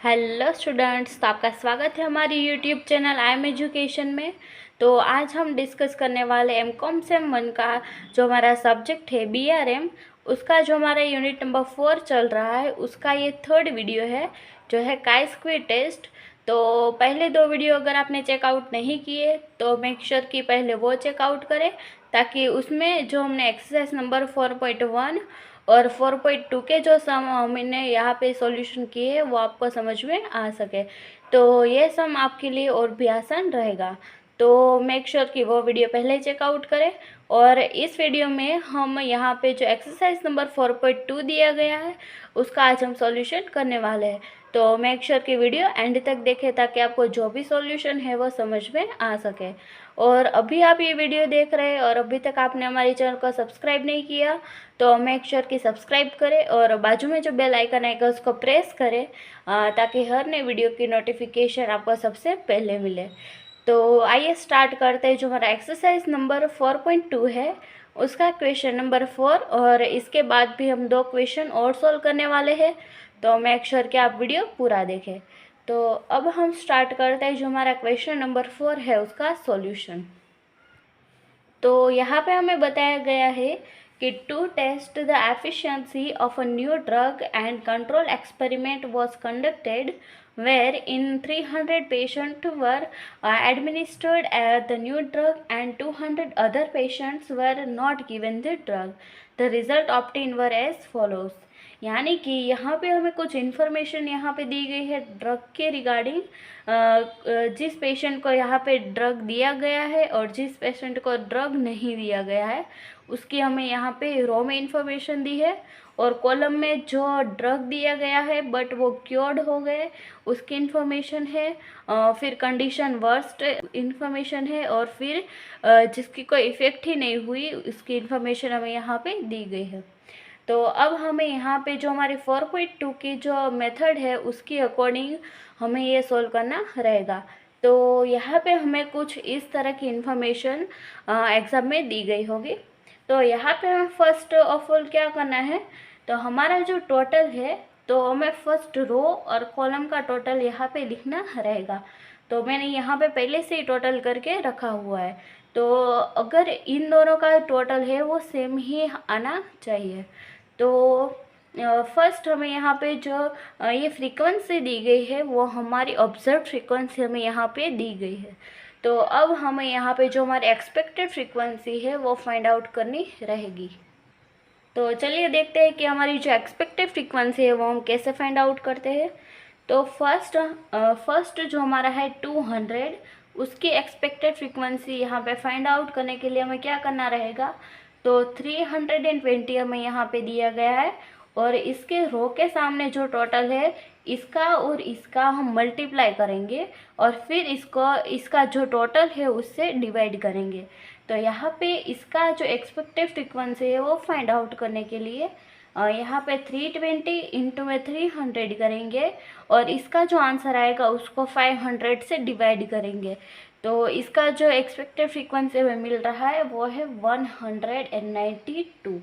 Hello students, तो आपका स्वागत है हमारी YouTube channel I am education में। तो आज हम डिस्कस करने वाले एम.कॉम सेम 1 का जो हमारा सब्जेक्ट है BRM, उसका जो हमारा यूनिट नंबर 4 चल रहा है उसका ये थर्ड वीडियो है जो है काई स्क्वेयर टेस्ट। तो पहले 2 वीडियो अगर आपने चेकआउट नहीं किए तो मेक श्योर कि पहले वो चेकआउट करें, ताकि उसमें जो हमने एक्सरसाइज नंबर 4.1 और 4.2 के जो सम हमने यहाँ पे सॉल्यूशन किए हैं वो आपको समझ में आ सके, तो ये सम आपके लिए और भी आसान रहेगा। तो मेक श्योर कि वो वीडियो पहले चेकआउट करें। और इस वीडियो में हम यहाँ पे जो एक्सरसाइज नंबर 4.2 दिया गया है उसका आज हम सॉल्यूशन करने वाले हैं। तो मेक श्योर कि वीडियो एंड तक देखें ताकि आपको जो भी सॉल्यूशन है वो समझ में आ सके। और अभी आप ये वीडियो देख रहे हैं और अभी तक आपने हमारे चैनल को सब्सक्राइब नहीं किया तो मेक श्योर कि सब्सक्राइब करें और बाजू में जो बेल आइकन आएगा उसको प्रेस करें, ताकि हर नए वीडियो की नोटिफिकेशन आपको सबसे पहले मिले। तो आइए स्टार्ट करते हैं। जो हमारा एक्सरसाइज नंबर 4.2 है उसका क्वेश्चन नंबर 4, और इसके बाद भी हम 2 क्वेश्चन और सॉल्व करने वाले हैं, तो मेक श्योर कि आप वीडियो पूरा देखें। तो अब हम स्टार्ट करते हैं जो हमारा क्वेश्चन नंबर 4 है उसका सॉल्यूशन। तो यहाँ पे हमें बताया गया है कि to test the efficiency of a new drug and control experiment was conducted where in 300 patients were administered the new drug and 200 other patients were not given the drug. The result obtained were as follows. यानी कि यहाँ पे हमें कुछ information यहाँ पे दी गई है ड्रग के रिगार्डिंग, जिस पेशेंट को यहाँ पे ड्रग दिया गया है और जिस पेशेंट को ड्रग नहीं दिया गया है उसकी हमें यहाँ पे रो में इन्फॉर्मेशन दी है, और कॉलम में जो ड्रग दिया गया है बट वो क्योर्ड हो गए उसकी इन्फॉर्मेशन है, फिर कंडीशन वर्स्ट इन्फॉर्मेशन है, और फिर जिसकी कोई इफ़ेक्ट ही नहीं हुई उसकी इन्फॉर्मेशन हमें यहाँ पे दी गई है। तो अब हमें यहाँ पे जो हमारे 4.2 की जो मेथड है उसके अकॉर्डिंग हमें ये सोल्व करना रहेगा। तो यहाँ पे हमें कुछ इस तरह की इन्फॉर्मेशन एग्ज़ाम में दी गई होगी। तो यहाँ पे हमें फर्स्ट ऑफ ऑल क्या करना है, तो हमारा जो टोटल है तो हमें फर्स्ट रो और कॉलम का टोटल यहाँ पे लिखना रहेगा। तो मैंने यहाँ पे पहले से ही टोटल करके रखा हुआ है, तो अगर इन दोनों का टोटल है वो सेम ही आना चाहिए। तो फर्स्ट हमें यहाँ पे जो ये फ्रीक्वेंसी दी गई है वो हमारी ऑब्जर्व फ्रीक्वेंसी हमें यहाँ पे दी गई है। तो अब हमें यहाँ पे जो हमारी एक्सपेक्टेड फ्रीक्वेंसी है वो फाइंड आउट करनी रहेगी। तो चलिए देखते हैं कि हमारी जो एक्सपेक्टेड फ्रीक्वेंसी है वो हम कैसे फाइंड आउट करते हैं। तो फर्स्ट जो हमारा है 200, उसकी एक्सपेक्टेड फ्रीक्वेंसी यहाँ पे फाइंड आउट करने के लिए हमें क्या करना रहेगा, तो 320 हमें यहाँ पे दिया गया है, और इसके रो के सामने जो टोटल है इसका और इसका हम मल्टीप्लाई करेंगे और फिर इसका जो टोटल है उससे डिवाइड करेंगे। तो यहाँ पे इसका जो एक्सपेक्टेड फ्रीक्वेंसी है वो फाइंड आउट करने के लिए यहाँ पे 320 इंटू में 300 करेंगे और इसका जो आंसर आएगा उसको 500 से डिवाइड करेंगे। तो इसका जो एक्सपेक्टेड फ्रीक्वेंसी हमें मिल रहा है वो है 192।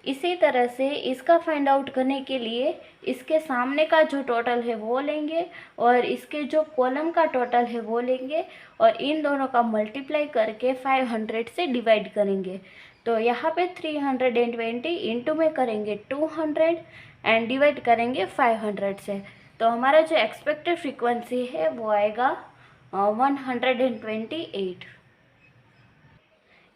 इसी तरह से इसका फाइंड आउट करने के लिए इसके सामने का जो टोटल है वो लेंगे और इसके जो कॉलम का टोटल है वो लेंगे और इन दोनों का मल्टीप्लाई करके 500 से डिवाइड करेंगे। तो यहाँ पे 320 इंटू में करेंगे 200 एंड डिवाइड करेंगे 500 से। तो हमारा जो एक्सपेक्टेड फ्रीक्वेंसी है वो आएगा 128।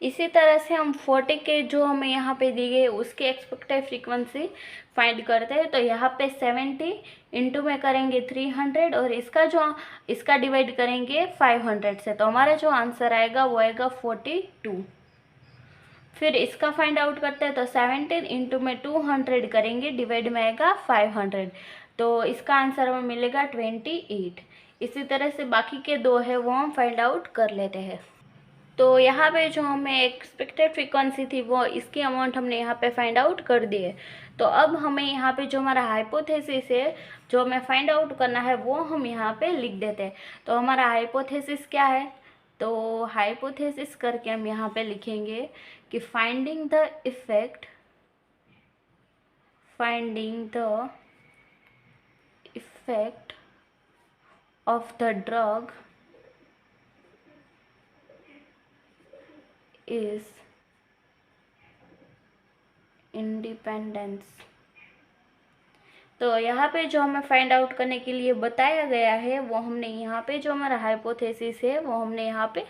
इसी तरह से हम 40 के जो हमें यहाँ पे दी गई उसकी एक्सपेक्टेड फ्रीक्वेंसी फाइंड करते हैं। तो यहाँ पे 70 इंटू में करेंगे 300 और इसका डिवाइड करेंगे 500 से। तो हमारा जो आंसर आएगा वो आएगा 42। फिर इसका फाइंड आउट करते हैं तो 17 इंटू में 200 करेंगे, डिवाइड में आएगा 500। तो इसका आंसर हमें मिलेगा 28। इसी तरह से बाकी के 2 है वो हम फाइंड आउट कर लेते हैं। तो यहाँ पे जो हमें एक्सपेक्टेड फ्रीक्वेंसी थी वो इसकी अमाउंट हमने यहाँ पे फाइंड आउट कर दी है। तो अब हमें यहाँ पे जो हमारा हाइपोथेसिस है जो हमें फाइंड आउट करना है वो हम यहाँ पे लिख देते हैं। तो हमारा हाइपोथेसिस क्या है, तो हाइपोथेसिस करके हम यहाँ पे लिखेंगे कि finding the effect of the drug is independence। तो यहाँ पे जो हमें फाइंड आउट करने के लिए बताया गया है वो हमने यहाँ पे जो हमारा हाइपोथेसिस है वो हमने यहाँ पे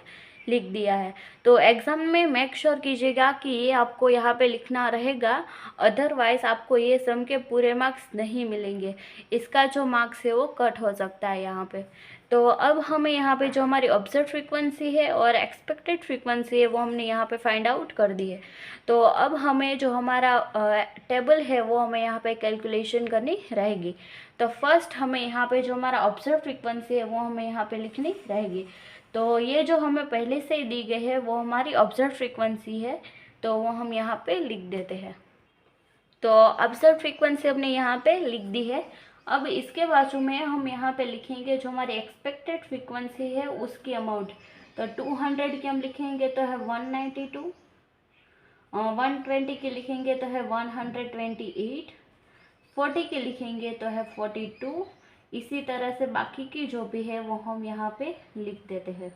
लिख दिया है। तो एग्ज़ाम में मेक श्योर कीजिएगा कि ये आपको यहाँ पे लिखना रहेगा, अदरवाइज़ आपको ये सम के पूरे मार्क्स नहीं मिलेंगे, इसका जो मार्क्स है वो कट हो सकता है यहाँ पे। तो अब हमें यहाँ पे जो हमारी ऑब्जर्व फ्रीक्वेंसी है और एक्सपेक्टेड फ्रीक्वेंसी है वो हमने यहाँ पे फाइंड आउट कर दी है। तो अब हमें जो हमारा टेबल है वो हमें यहाँ पे कैलकुलेशन करनी रहेगी। तो फर्स्ट हमें यहाँ पे जो हमारा ऑब्जर्व फ्रीक्वेंसी है वो हमें यहाँ पे लिखनी रहेगी। तो ये जो हमें पहले से ही दी गई है वो हमारी ऑब्जर्व फ्रीक्वेंसी है, तो वो हम यहाँ पे लिख देते हैं। तो ऑब्जर्व फ्रीक्वेंसी हमने यहाँ पे लिख दी है। अब इसके बाजू में हम यहाँ पे लिखेंगे जो हमारी एक्सपेक्टेड फ्रीक्वेंसी है उसकी अमाउंट। तो 200 की हम लिखेंगे तो है 192, 120 की लिखेंगे तो है 128, 40 की लिखेंगे तो है 42। इसी तरह से बाकी की जो भी है वो हम यहाँ पे लिख देते हैं।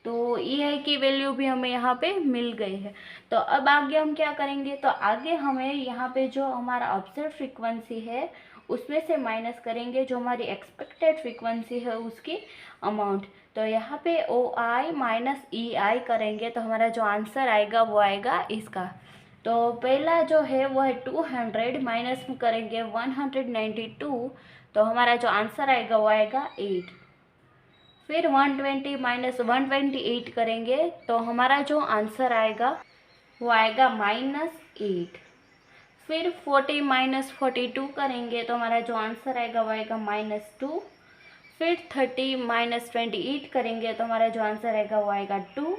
तो ई की वैल्यू भी हमें यहाँ पे मिल गई है। तो अब आगे हम क्या करेंगे, तो आगे हमें यहाँ पे जो हमारा ऑब्जर्व फ्रीक्वेंसी है उसमें से माइनस करेंगे जो हमारी एक्सपेक्टेड फ्रीक्वेंसी है उसकी अमाउंट। तो यहाँ पे ओ आई माइनस ई आई करेंगे तो हमारा जो आंसर आएगा वो आएगा इसका। तो पहला जो है वो है 200 माइनस में करेंगे 192, तो हमारा जो आंसर आएगा वो आएगा 8। फिर 120 माइनस 128 करेंगे तो हमारा जो आंसर आएगा वो आएगा -8। फिर 40 माइनस 42 करेंगे तो हमारा जो आंसर आएगा वो आएगा -2। फिर 30 माइनस 28 करेंगे तो हमारा जो आंसर आएगा वो आएगा 2।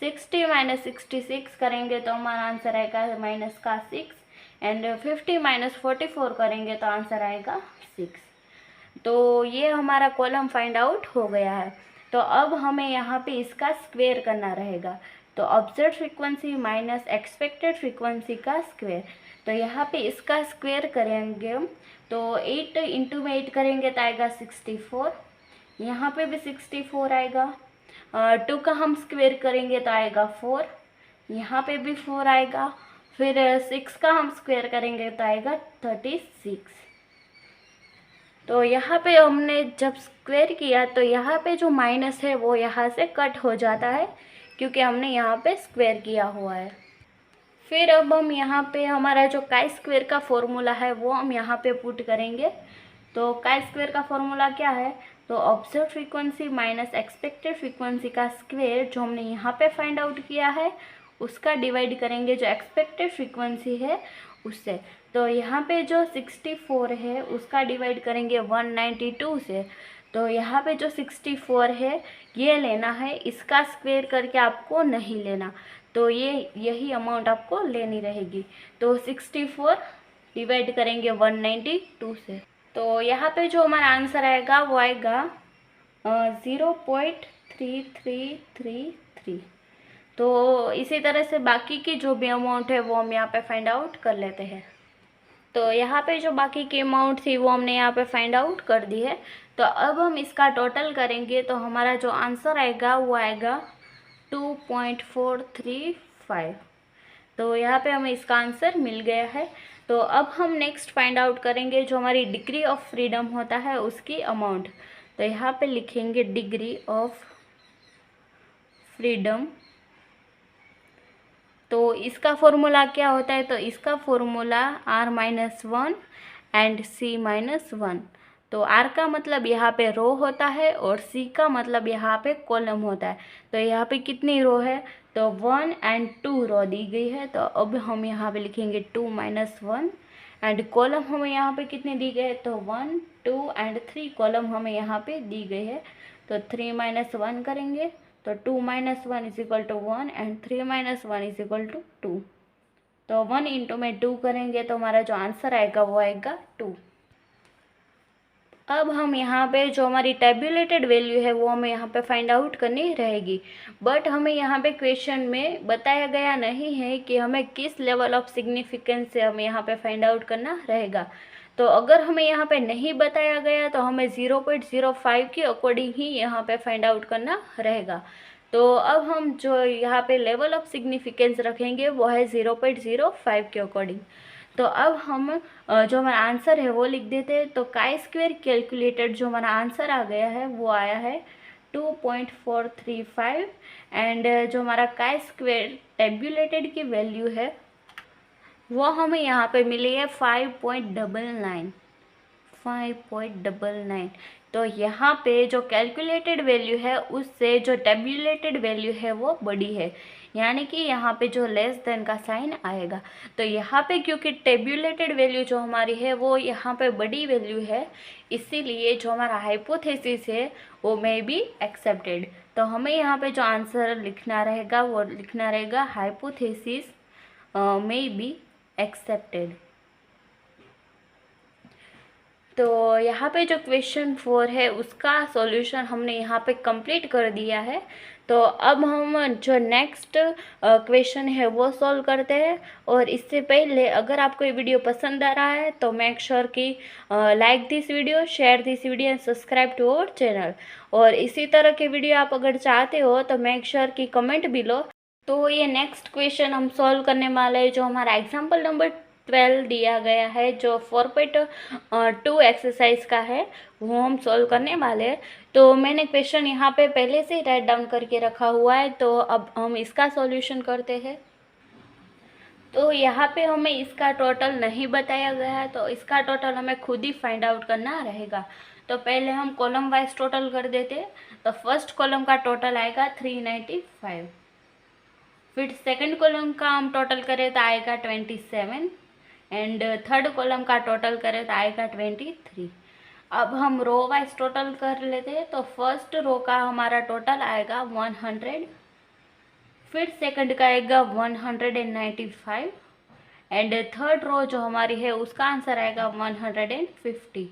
60 माइनस 66 करेंगे तो हमारा आंसर आएगा -6। एंड 50 माइनस 44 करेंगे तो आंसर आएगा 6। तो ये हमारा कॉलम फाइंड आउट हो गया है। तो अब हमें यहाँ पे इसका स्क्वायर करना रहेगा। तो observe frequency minus expected frequency का स्क्वायर। तो यहाँ पे इसका स्क्वायर करेंगे हम, तो 8 इंटू में 8 करेंगे तो आएगा 64। यहाँ पे भी 64 आएगा। 2 का हम स्क्वायर करेंगे तो आएगा 4। यहाँ पे भी 4 आएगा। फिर 6 का हम स्क्वायर करेंगे तो आएगा 36। तो यहाँ पे हमने जब स्क्वायर किया तो यहाँ पे जो माइनस है वो यहाँ से कट हो जाता है, क्योंकि हमने यहाँ पे स्क्वायर किया हुआ है। फिर अब हम यहाँ पे हमारा जो काई स्क्वायर का फॉर्मूला है वो हम यहाँ पे पुट करेंगे। तो काई स्क्वायर का फॉर्मूला क्या है, तो observe frequency minus expected frequency का स्क्वायर जो हमने यहाँ पे फाइंड आउट किया है उसका डिवाइड करेंगे जो एक्सपेक्टेड फ्रीक्वेंसी है उससे। तो यहाँ पे जो 64 है उसका डिवाइड करेंगे 192 से। तो यहाँ पे जो 64 है ये लेना है, इसका स्क्वायर करके आपको नहीं लेना। तो यही अमाउंट आपको लेनी रहेगी। तो 64 डिवाइड करेंगे 192 से। तो यहाँ पे जो हमारा आंसर आएगा वो आएगा 0.3333। तो इसी तरह से बाकी की जो भी अमाउंट है वो हम यहाँ पे फाइंड आउट कर लेते हैं। तो यहाँ पे जो बाकी की अमाउंट थी वो हमने यहाँ पे फाइंड आउट कर दी है। तो अब हम इसका टोटल करेंगे तो हमारा जो आंसर आएगा वो आएगा 2.435। तो यहाँ पे हमें इसका आंसर मिल गया है। तो अब हम नेक्स्ट फाइंड आउट करेंगे जो हमारी डिग्री ऑफ फ्रीडम होता है उसकी अमाउंट। तो यहाँ पे लिखेंगे डिग्री ऑफ फ्रीडम। तो इसका फॉर्मूला क्या होता है, तो इसका फॉर्मूला r-1 एंड c-1। तो r का मतलब यहाँ पे रो होता है और c का मतलब यहाँ पे कॉलम होता है। तो यहाँ पे कितनी रो है, तो 1 एंड 2 रो दी गई है। तो अब हम यहाँ पे लिखेंगे 2 - 1 एंड कॉलम हमें यहाँ पे कितने दी गए, तो 1 2 एंड 3 कॉलम हमें यहाँ पे दी गई है। तो 3 - 1 करेंगे तो 2 - 1 = 1 एंड 3 - 1 = 2। तो 1 इंटू में 2 करेंगे तो हमारा जो आंसर आएगा वो आएगा 2। अब हम यहाँ पे जो हमारी टेबुलेटेड वैल्यू है वो हमें यहाँ पे फाइंड आउट करनी रहेगी। बट हमें यहाँ पे क्वेश्चन में बताया गया नहीं है कि हमें किस लेवल ऑफ सिग्निफिकेंस से हमें यहाँ पे फाइंड आउट करना रहेगा। तो अगर हमें यहाँ पे नहीं बताया गया तो हमें 0.05 के अकॉर्डिंग ही यहाँ पे फाइंड आउट करना रहेगा। तो अब हम जो यहाँ पे लेवल ऑफ सिग्निफिकेंस रखेंगे वो है 0.05 के अकॉर्डिंग। तो अब हम जो हमारा आंसर है वो लिख देते हैं। तो काई स्क्वेयर कैलकुलेटेड जो हमारा आंसर आ गया है वो आया है 2.435 एंड जो हमारा काई स्क्वेयर टेबुलेटेड की वैल्यू है वो हमें यहाँ पे मिली है 5.99। तो यहाँ पे जो कैलकुलेटेड वैल्यू है उससे जो टेबुलेटेड वैल्यू है वो बड़ी है, यानी कि यहाँ पे जो लेस देन का साइन आएगा। तो यहाँ पे क्योंकि टेबुलेटेड वैल्यू जो हमारी है वो यहाँ पे बड़ी वैल्यू है, इसीलिए जो हमारा हाइपोथेसिस है वो मे बी एक्सेप्टेड। तो हमें यहाँ पे जो आंसर लिखना रहेगा वो लिखना रहेगा हाइपोथेसिस मे बी एक्सेप्टेड। तो यहाँ पे जो क्वेश्चन 4 है उसका सॉल्यूशन हमने यहाँ पे कंप्लीट कर दिया है। तो अब हम जो नेक्स्ट क्वेश्चन है वो सॉल्व करते हैं। और इससे पहले अगर आपको ये वीडियो पसंद आ रहा है तो मेक श्योर कि like this video, share this video and subscribe to our channel. और इसी तरह के वीडियो आप अगर चाहते हो तो मेक श्योर कि कमेंट भी लो। तो ये नेक्स्ट क्वेश्चन हम सॉल्व करने वाले हैं जो हमारा एग्जाम्पल नंबर 12 दिया गया है, जो 4.2 एक्सरसाइज का है, वो हम सॉल्व करने वाले हैं। तो मैंने क्वेश्चन यहाँ पे पहले से ही राइट डाउन करके रखा हुआ है, तो अब हम इसका सॉल्यूशन करते हैं। तो यहाँ पे हमें इसका टोटल नहीं बताया गया है, तो इसका टोटल हमें खुद ही फाइंड आउट करना रहेगा। तो पहले हम कॉलम वाइज टोटल कर देते हैं। तो फर्स्ट कॉलम का टोटल आएगा 395। फिर सेकंड कॉलम का हम टोटल करें तो आएगा 27 एंड थर्ड कॉलम का टोटल करें तो आएगा 23। अब हम रो वाइज टोटल कर लेते हैं। तो फर्स्ट रो का हमारा टोटल आएगा 100, फिर सेकंड का आएगा 195 एंड थर्ड रो जो हमारी है उसका आंसर आएगा 150।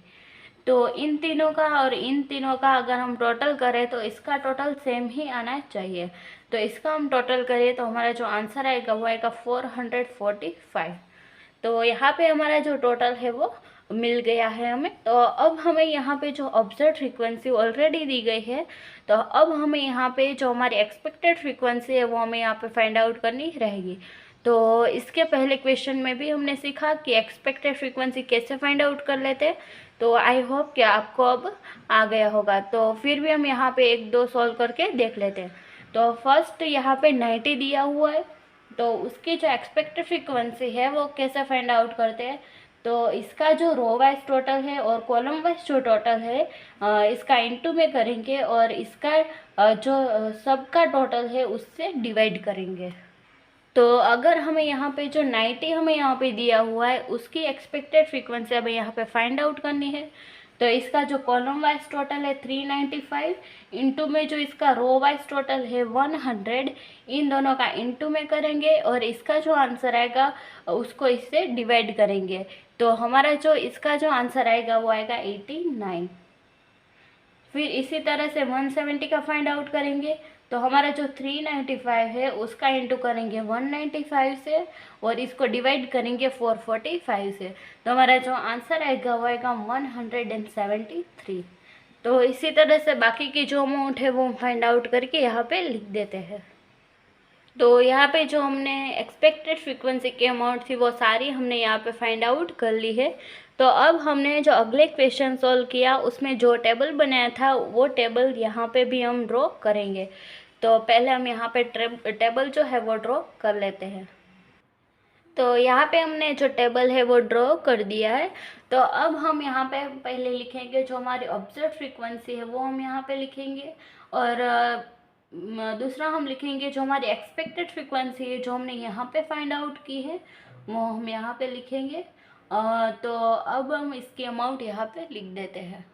तो इन तीनों का और इन तीनों का अगर हम टोटल करें तो इसका टोटल सेम ही आना चाहिए। तो इसका हम टोटल करें तो हमारा जो आंसर आएगा वो आएगा 445। तो यहाँ पे हमारा जो टोटल है वो मिल गया है हमें। तो अब हमें यहाँ पे जो ऑब्जर्व फ्रीक्वेंसी ऑलरेडी दी गई है, तो अब हमें यहाँ पे जो हमारी एक्सपेक्टेड फ्रीक्वेंसी है वो हमें यहाँ पे फाइंड आउट करनी रहेगी। तो इसके पहले क्वेश्चन में भी हमने सीखा कि एक्सपेक्टेड फ्रीक्वेंसी कैसे फाइंड आउट कर लेते हैं। तो आई होप कि आपको अब आ गया होगा। तो फिर भी हम यहाँ पे एक दो सॉल्व करके देख लेते हैं। तो फर्स्ट यहाँ पे 90 दिया हुआ है, तो उसकी जो एक्सपेक्टेड फ्रीक्वेंसी है वो कैसे फाइंड आउट करते हैं। तो इसका जो रो वाइज टोटल है और कॉलम वाइज जो टोटल है इसका इनटू में करेंगे और इसका जो सबका टोटल है उससे डिवाइड करेंगे। तो अगर हमें यहाँ पे जो 90 हमें यहाँ पे दिया हुआ है उसकी एक्सपेक्टेड फ्रीक्वेंसी हमें यहाँ पे फाइंड आउट करनी है। तो इसका जो कॉलम वाइज टोटल है 395 इंटू में जो इसका रो वाइज टोटल है 100, इन दोनों का इंटू में करेंगे और इसका जो आंसर आएगा उसको इससे डिवाइड करेंगे। तो हमारा जो इसका जो आंसर आएगा वो आएगा 89। फिर इसी तरह से 170 का फाइंड आउट करेंगे। तो हमारा जो 395 है उसका इंटू करेंगे 195 से और इसको डिवाइड करेंगे 445 से। तो हमारा जो आंसर आएगा वो आएगा 173। तो इसी तरह से बाकी की जो अमाउंट है वो हम फाइंड आउट करके यहाँ पे लिख देते हैं। तो यहाँ पे जो हमने एक्सपेक्टेड फ्रीक्वेंसी की अमाउंट थी वो सारी हमने यहाँ पे फाइंड आउट कर ली है। तो अब हमने जो अगले क्वेश्चन सॉल्व किया उसमें जो टेबल बनाया था वो टेबल यहाँ पे भी हम ड्रॉ करेंगे। तो पहले हम यहाँ पे टेबल जो है वो ड्रॉ कर लेते हैं। तो यहाँ पे हमने जो टेबल है वो ड्रॉ कर दिया है। तो अब हम यहाँ पे पहले लिखेंगे जो हमारी ऑब्जर्व फ्रीक्वेंसी है वो हम यहाँ पे लिखेंगे और दूसरा हम लिखेंगे जो हमारी एक्सपेक्टेड फ्रीक्वेंसी है जो हमने यहाँ पे फाइंड आउट की है वो हम यहाँ पे लिखेंगे। तो अब हम इसकी अमाउंट यहाँ पे लिख देते हैं।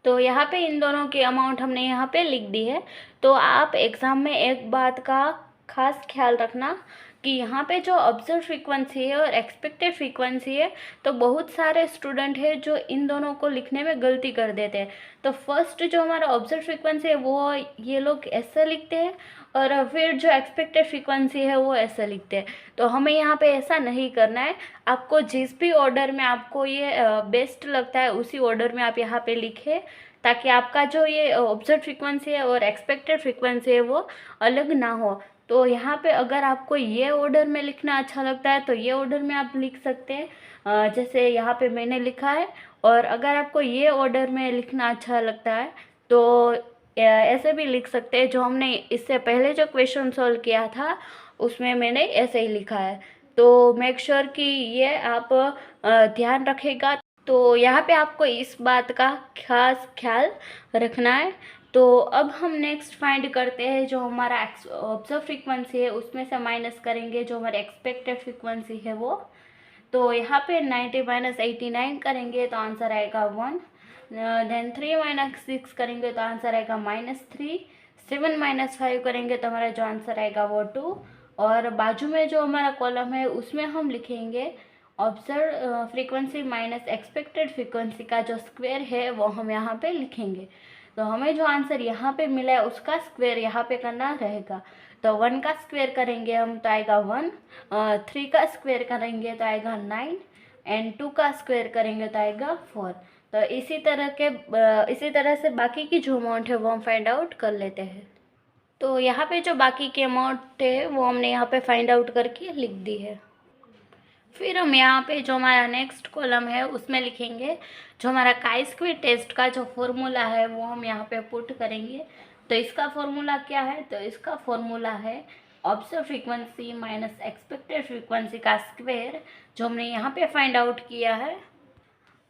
तो यहाँ पे इन दोनों की अमाउंट हमने यहाँ पे लिख दी है। तो आप एग्ज़ाम में एक बात का खास ख्याल रखना कि यहाँ पे जो ऑब्जर्व फ्रीक्वेंसी है और एक्सपेक्टेड फ्रीक्वेंसी है, तो बहुत सारे स्टूडेंट है जो इन दोनों को लिखने में गलती कर देते हैं। तो फर्स्ट जो हमारा ऑब्जर्व फ्रीक्वेंसी है वो ये लोग ऐसे लिखते हैं, और फिर जो एक्सपेक्टेड फ्रीक्वेंसी है वो ऐसे लिखते हैं। तो हमें यहाँ पे ऐसा नहीं करना है। आपको जिस भी ऑर्डर में आपको ये बेस्ट लगता है उसी ऑर्डर में आप यहाँ पे लिखें, ताकि आपका जो ये ऑब्जर्व फ्रीक्वेंसी है और एक्सपेक्टेड फ्रीक्वेंसी है वो अलग ना हो। तो यहाँ पे अगर आपको ये ऑर्डर में लिखना अच्छा लगता है तो ये ऑर्डर में आप लिख सकते हैं, जैसे यहाँ पे मैंने लिखा है। और अगर आपको ये ऑर्डर में लिखना अच्छा लगता है तो ऐसे भी लिख सकते हैं। जो हमने इससे पहले जो क्वेश्चन सॉल्व किया था उसमें मैंने ऐसे ही लिखा है। तो मेक श्योर कि ये आप ध्यान रखेगा। तो यहाँ पे आपको इस बात का खास ख्याल रखना है। तो अब हम नेक्स्ट फाइंड करते हैं, जो हमारा ऑब्जर्व फ्रीक्वेंसी है उसमें से माइनस करेंगे जो हमारी एक्सपेक्टेड फ्रीक्वेंसी है वो। तो यहाँ पे 90 माइनस 89 करेंगे तो आंसर आएगा 1। देन 3 माइनस 6 करेंगे तो आंसर आएगा -3। 7 माइनस 5 करेंगे तो हमारा जो आंसर आएगा वो 2। और बाजू में जो हमारा कॉलम है उसमें हम लिखेंगे observe frequency minus expected frequency का जो स्क्वायर है वो हम यहाँ पे लिखेंगे। तो हमें जो आंसर यहाँ पे मिला है उसका स्क्वायर यहाँ पे करना रहेगा। तो 1 का स्क्वायर करेंगे हम तो आएगा 1, 3 का स्क्वायर करेंगे तो आएगा 9, एंड 2 का स्क्वायर करेंगे तो आएगा 4। तो इसी तरह से बाकी की जो अमाउंट है वो हम फाइंड आउट कर लेते हैं। तो यहाँ पे जो बाकी की अमाउंट है वो हमने यहाँ पे फाइंड आउट करके लिख दी है। फिर हम यहाँ पे जो हमारा नेक्स्ट कॉलम है उसमें लिखेंगे जो हमारा काई स्क्वेयर टेस्ट का जो फॉर्मूला है वो हम यहाँ पे पुट करेंगे। तो इसका फॉर्मूला क्या है? तो इसका फॉर्मूला है observe frequency minus expected frequency का स्क्वायर, जो हमने यहाँ पे फाइंड आउट किया है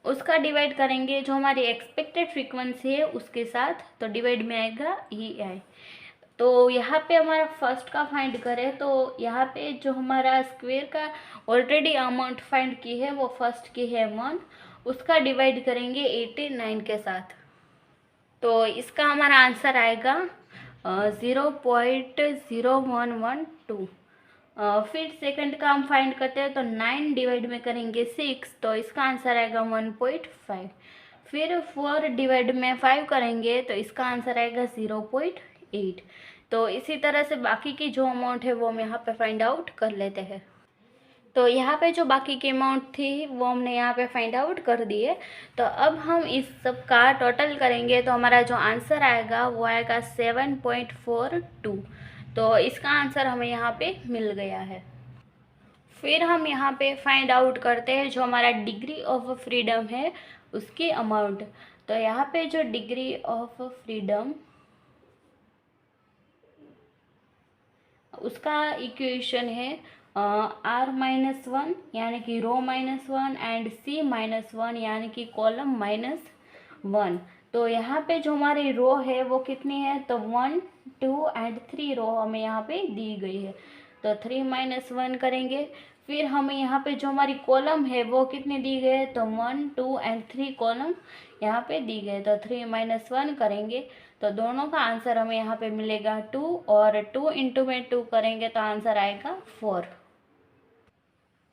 उसका डिवाइड करेंगे जो हमारी एक्सपेक्टेड फ्रीक्वेंसी है उसके साथ। तो डिवाइड में आएगा EI। तो यहाँ पे हमारा फर्स्ट का फाइंड करें तो यहाँ पे जो हमारा स्क्वायर का ऑलरेडी अमाउंट फाइंड की है वो फर्स्ट की है 1, उसका डिवाइड करेंगे 89 के साथ। तो इसका हमारा आंसर आएगा 0.0112। फिर सेकंड का हम फाइंड करते हैं तो 9 डिवाइड में करेंगे 6, तो इसका आंसर आएगा 1.5। फिर 4 डिवाइड में 5 करेंगे तो इसका आंसर आएगा 0.8। तो इसी तरह से बाकी की जो अमाउंट है वो हम यहाँ पे फाइंड आउट कर लेते हैं। तो यहाँ पे जो बाकी की अमाउंट थी वो हमने यहाँ पे फाइंड आउट कर दी है। तो अब हम इस सब का टोटल करेंगे तो हमारा जो आंसर आएगा वो आएगा 7.42। तो इसका आंसर हमें यहाँ पे मिल गया है। फिर हम यहाँ पे फाइंड आउट करते हैं जो हमारा डिग्री ऑफ फ्रीडम है उसकी अमाउंट। तो यहाँ पे जो डिग्री ऑफ फ्रीडम उसका इक्वेशन है R-1 यानी कि रो -1 एंड C-1 यानी कि कॉलम -1। तो यहाँ पे जो हमारी रो है वो कितनी है? तो 1, 2 एंड 3 रो हमें यहाँ पे दी गई है। तो 3 - 1 करेंगे। फिर हमें यहाँ पे जो हमारी कॉलम है वो कितनी दी गई है? तो 1, 2 एंड 3 कॉलम यहाँ पे दी गए। तो 3 - 1 करेंगे तो दोनों का आंसर हमें यहाँ पे मिलेगा 2, और 2 इंटू में 2 करेंगे तो आंसर आएगा 4।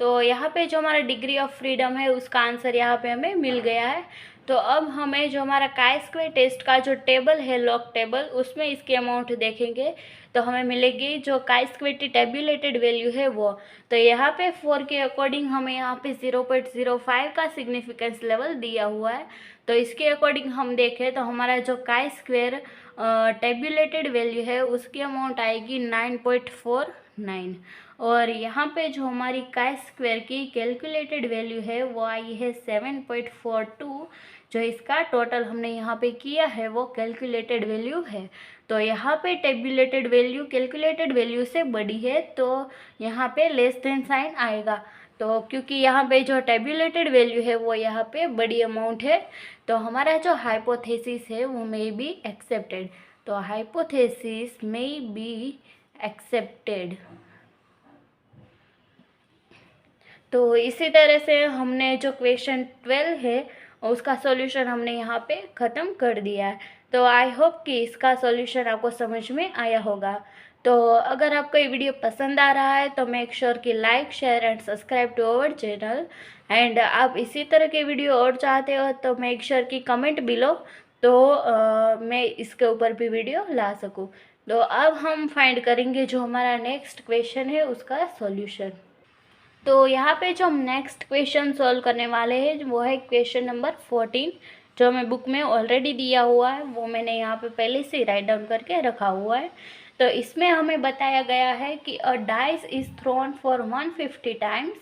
तो यहाँ पे जो हमारा डिग्री ऑफ फ्रीडम है उसका आंसर यहाँ पे हमें मिल गया है। तो अब हमें जो हमारा काई स्क्वायर टेस्ट का जो टेबल है लॉग टेबल उसमें इसकी अमाउंट देखेंगे तो हमें मिलेगी जो काई स्क्वायर की टेबुलेटेड वैल्यू है वो। तो यहाँ पे 4 के अकॉर्डिंग हमें यहाँ पे 0.05 का सिग्निफिकेंस लेवल दिया हुआ है। तो इसके अकॉर्डिंग हम देखें तो हमारा जो काई स्क्वायर टेबुलेटेड वैल्यू है उसकी अमाउंट आएगी 9.49। और यहाँ पे जो हमारी काई स्क्वायर की कैलकुलेटेड वैल्यू है वो आई है 7.42। जो इसका टोटल हमने यहाँ पे किया है वो कैलकुलेटेड वैल्यू है। तो यहाँ पे टेबुलेटेड वैल्यू कैलकुलेटेड वैल्यू से बड़ी है तो यहाँ पे लेस देन साइन आएगा। तो क्योंकि यहाँ पे जो टेबुलेटेड वैल्यू है वो यहाँ पे बड़ी अमाउंट है तो हमारा जो हाइपोथेसिस है वो मे बी एक्सेप्टेड। तो हाइपोथेसिस मे बी एक्सेप्टेड। तो इसी तरह से हमने जो क्वेश्चन 12 है उसका सॉल्यूशन हमने यहाँ पे ख़त्म कर दिया है। तो आई होप कि इसका सॉल्यूशन आपको समझ में आया होगा। तो अगर आपको ये वीडियो पसंद आ रहा है तो मेक श्योर कि like share and subscribe to our channel. And आप इसी तरह के वीडियो और चाहते हो तो मेक श्योर कि कमेंट बिलो, तो मैं इसके ऊपर भी वीडियो ला सकूं। तो अब हम फाइंड करेंगे जो हमारा नेक्स्ट क्वेश्चन है उसका सॉल्यूशन। तो यहाँ पे जो हम नेक्स्ट क्वेश्चन सॉल्व करने वाले हैं वो है क्वेश्चन नंबर 14, जो मैं बुक में ऑलरेडी दिया हुआ है, वो मैंने यहाँ पे पहले से राइट डाउन करके रखा हुआ है। तो इसमें हमें बताया गया है कि a dice is thrown for 150 times,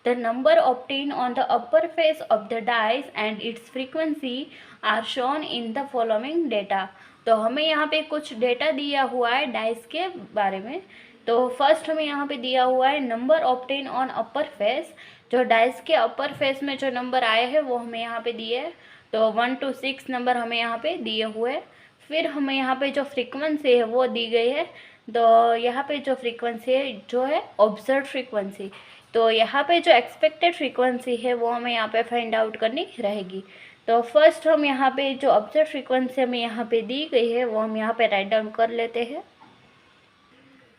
the number obtain on the upper face of the dice and its frequency are shown in the following data. तो हमें यहाँ पे कुछ डेटा दिया हुआ है डाइस के बारे में। तो फर्स्ट हमें यहाँ पे दिया हुआ है number obtain on upper face, जो डाइस के अपर फेस में जो नंबर आए हैं वो हमें यहाँ पे दिए हैं। तो 1 to 6 नंबर हमें यहाँ पे दिए हुए हैं। फिर हमें यहाँ पे जो फ्रीक्वेंसी है वो दी गई है। तो यहाँ पे जो फ्रीक्वेंसी है जो है ऑब्जर्व फ्रीक्वेंसी, तो यहाँ पे जो एक्सपेक्टेड फ्रीक्वेंसी है वो हमें यहाँ पे फाइंड आउट करनी रहेगी। तो फर्स्ट हम यहाँ पे जो ऑब्जर्व फ्रीक्वेंसी हमें यहाँ पे दी गई है वो हम यहाँ पे राइट डाउन कर लेते हैं।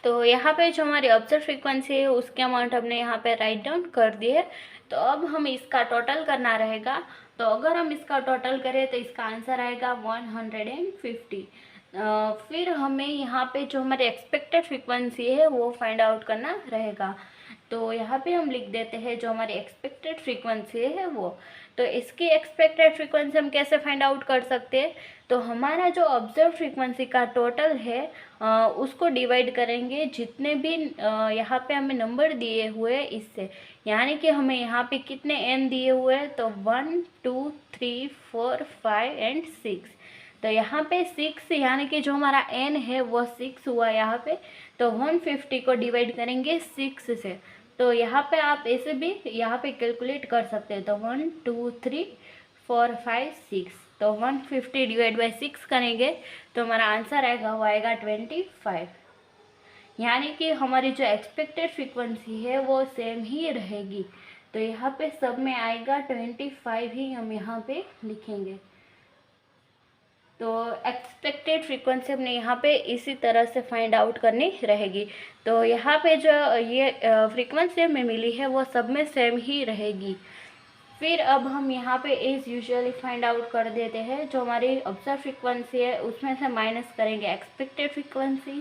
तो यहाँ पे जो हमारी ऑब्जर्व फ्रीक्वेंसी है उसके अमाउंट हमने यहाँ पे राइट डाउन कर दी है। तो अब हम इसका टोटल करना रहेगा। तो अगर हम इसका टोटल करें तो इसका आंसर आएगा 150। फिर हमें यहाँ पे जो हमारी एक्सपेक्टेड फ्रीक्वेंसी है वो फाइंड आउट करना रहेगा। तो यहाँ पे हम लिख देते हैं जो हमारी एक्सपेक्टेड फ्रीक्वेंसी है वो। तो इसकी एक्सपेक्टेड फ्रीक्वेंसी हम कैसे फाइंड आउट कर सकते हैं, तो हमारा जो ऑब्जर्व फ्रीक्वेंसी का टोटल है उसको डिवाइड करेंगे जितने भी यहाँ पे हमें नंबर दिए हुए इससे, यानी कि हमें यहाँ पे कितने n दिए हुए हैं, तो 1 2 3 4 5 एंड 6। तो यहाँ पे 6 यानी कि जो हमारा n है वो 6 हुआ यहाँ पे। तो 150 को डिवाइड करेंगे 6 से। तो यहाँ पे आप ऐसे भी यहाँ पे कैलकुलेट कर सकते हैं। तो 1 2 3 4 5 6, तो 150 डिवाइड बाई 6 करेंगे तो हमारा आंसर आएगा वो आएगा 25। यानी कि हमारी जो एक्सपेक्टेड फ्रीक्वेंसी है वो सेम ही रहेगी। तो यहाँ पे सब में आएगा 25 ही हम यहाँ पे लिखेंगे। तो एक्सपेक्टेड फ्रीक्वेंसी हमने यहाँ पे इसी तरह से फाइंड आउट करनी रहेगी। तो यहाँ पे जो ये फ्रीक्वेंसी हमें मिली है वो सब में सेम ही रहेगी। फिर अब हम यहाँ पे एज यूजुअली फाइंड आउट कर देते हैं, जो हमारी ऑब्जर्व फ्रीक्वेंसी है उसमें से माइनस करेंगे एक्सपेक्टेड फ्रीक्वेंसी,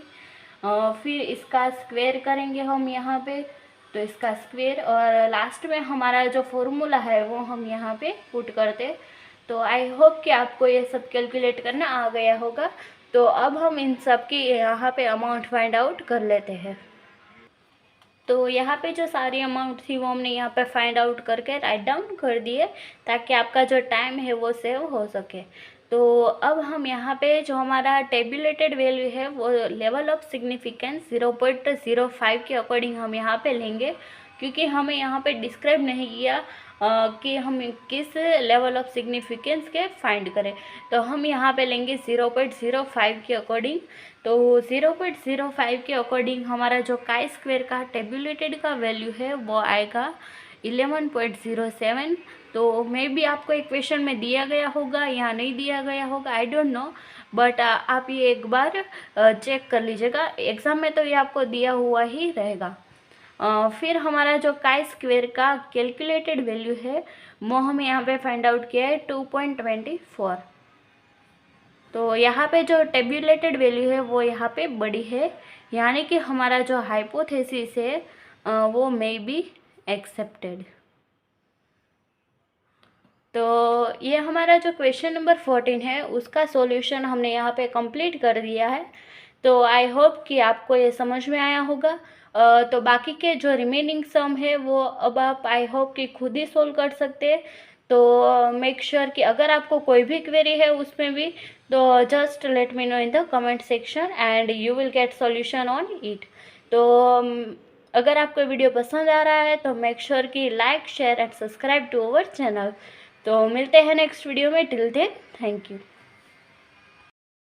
फिर इसका स्क्वायर करेंगे हम यहाँ पे, तो इसका स्क्वायर, और लास्ट में हमारा जो फॉर्मूला है वो हम यहाँ पे पुट करते। तो आई होप कि आपको ये सब कैलकुलेट करना आ गया होगा। तो अब हम इन सब की यहाँ पे अमाउंट फाइंड आउट कर लेते हैं। तो यहाँ पे जो सारी अमाउंट थी वो हमने यहाँ पे फाइंड आउट करके राइट डाउन कर दिए, ताकि आपका जो टाइम है वो सेव हो सके। तो अब हम यहाँ पे जो हमारा टेबुलेटेड वैल्यू है वो लेवल ऑफ सिग्निफिकेंस 0.05 के अकॉर्डिंग हम यहाँ पे लेंगे, क्योंकि हमें यहाँ पे डिस्क्राइब नहीं किया कि हम किस लेवल ऑफ सिग्निफिकेंस के फाइंड करें। तो हम यहाँ पे लेंगे 0.05 के अकॉर्डिंग। तो 0.05 के अकॉर्डिंग हमारा जो काई स्क्वायर का टेबुलेटेड का वैल्यू है वो आएगा 11.07। तो मे बी आपको एक क्वेश्चन में दिया गया होगा या नहीं दिया गया होगा, आई डोंट नो, बट आप ये एक बार चेक कर लीजिएगा। एग्ज़ाम में तो ये आपको दिया हुआ ही रहेगा। फिर हमारा जो काई स्क्वायर का कैलकुलेटेड वैल्यू है वो हमें यहाँ पे फाइंड आउट किया है 2.24। तो यहाँ पे जो टेबुलेटेड वैल्यू है वो यहाँ पे बड़ी है, यानी कि हमारा जो हाइपोथेसिस है वो मे बी एक्सेप्टेड। तो ये हमारा जो क्वेश्चन नंबर 14 है उसका सॉल्यूशन हमने यहाँ पे कंप्लीट कर दिया है। तो आई होप कि आपको ये समझ में आया होगा। तो बाकी के जो रिमेनिंग सम है वो अब आप आई होप कि खुद ही सोल्व कर सकते हैं। तो मेक श्योर कि अगर आपको कोई भी क्वेरी है उसमें भी, तो just let me know in the comment section and you will get solution on it. तो अगर आपको वीडियो पसंद आ रहा है तो मेक श्योर कि like share and subscribe to our channel. तो मिलते हैं नेक्स्ट वीडियो में, टिल देन थैंक यू।